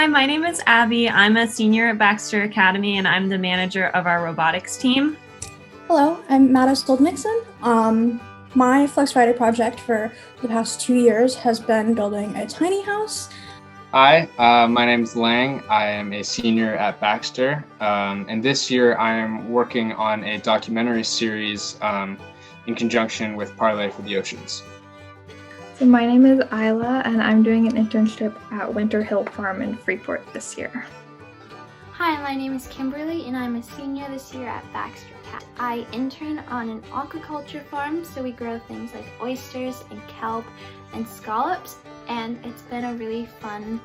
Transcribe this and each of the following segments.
Hi, my name is Abby. I'm a senior at Baxter Academy and I'm the manager of our robotics team. Hello, I'm Mattis Gold-Nixon. My Flex Friday project for the past 2 years has been building a tiny house. Hi, my name is Lang. I am a senior at Baxter, and this year I am working on a documentary series in conjunction with Parlay for the Oceans. So my name is Isla, and I'm doing an internship at Winter Hill Farm in Freeport this year. Hi, my name is Kimberly, and I'm a senior this year at Baxter. I intern on an aquaculture farm, so we grow things like oysters and kelp and scallops, and it's been a really fun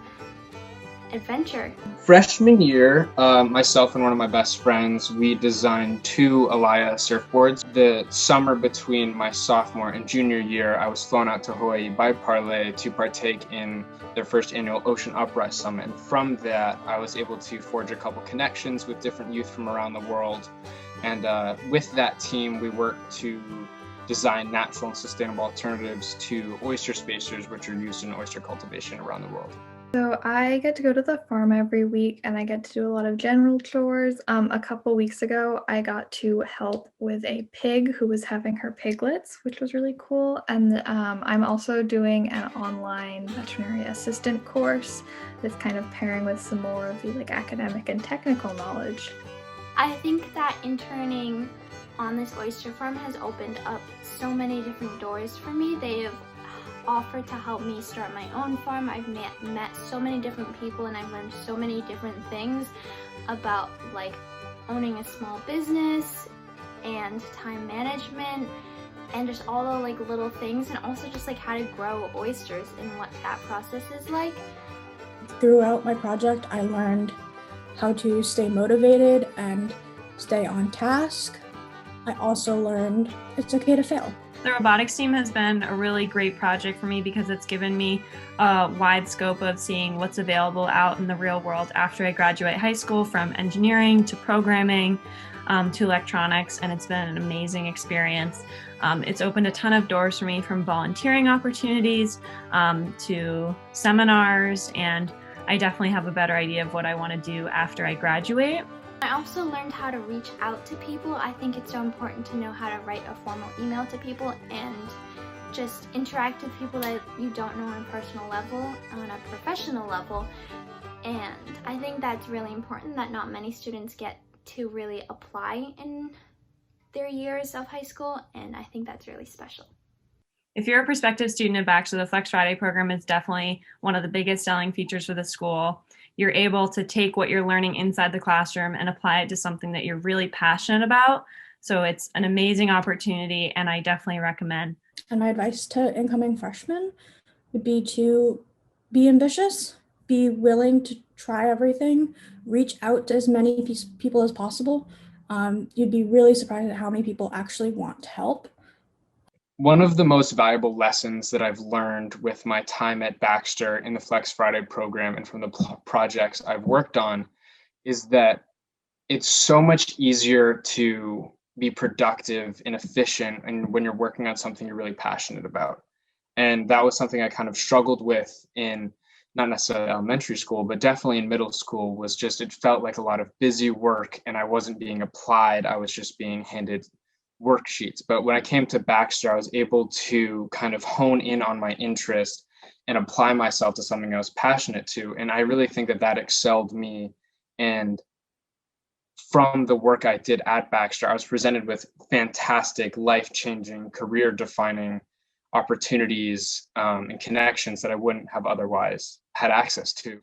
adventure. Freshman year, myself and one of my best friends, we designed 2 Alaya surfboards. The summer between my sophomore and junior year, I was flown out to Hawaii by Parlay to partake in their first annual Ocean Uprise Summit. And from that, I was able to forge a couple connections with different youth from around the world. And with that team, we worked to design natural and sustainable alternatives to oyster spacers, which are used in oyster cultivation around the world. So I get to go to the farm every week and I get to do a lot of general chores. A couple weeks ago, I got to help with a pig who was having her piglets, which was really cool. And I'm also doing an online veterinary assistant course that's kind of pairing with some more of the academic and technical knowledge. I think that interning on this oyster farm has opened up so many different doors for me. They have offered to help me start my own farm. I've met so many different people and I've learned so many different things about owning a small business and time management and just all the little things, and also just how to grow oysters and what that process is like. Throughout my project, I learned how to stay motivated and stay on task. I also learned it's okay to fail. The robotics team has been a really great project for me because it's given me a wide scope of seeing what's available out in the real world after I graduate high school, from engineering to programming to electronics, and it's been an amazing experience. It's opened a ton of doors for me, from volunteering opportunities to seminars, and I definitely have a better idea of what I want to do after I graduate. I also learned how to reach out to people. I think it's so important to know how to write a formal email to people and just interact with people that you don't know on a personal level, on a professional level. And I think that's really important, that not many students get to really apply in their years of high school, and I think that's really special. If you're a prospective student at Baxter, the Flex Friday program is definitely one of the biggest selling features for the school. You're able to take what you're learning inside the classroom and apply it to something that you're really passionate about. So it's an amazing opportunity, and I definitely recommend. And my advice to incoming freshmen would be to be ambitious, be willing to try everything, reach out to as many people as possible. You'd be really surprised at how many people actually want to help. One of the most valuable lessons that I've learned with my time at Baxter in the Flex Friday program and from the projects I've worked on is that it's so much easier to be productive and efficient and when you're working on something you're really passionate about. And that was something I kind of struggled with in not necessarily elementary school, but definitely in middle school. Was just, it felt like a lot of busy work and I wasn't being applied. I was just being handed worksheets. But when I came to Baxter, I was able to kind of hone in on my interest and apply myself to something I was passionate to. And I really think that that excelled me. And from the work I did at Baxter, I was presented with fantastic, life-changing, career-defining opportunities and connections that I wouldn't have otherwise had access to.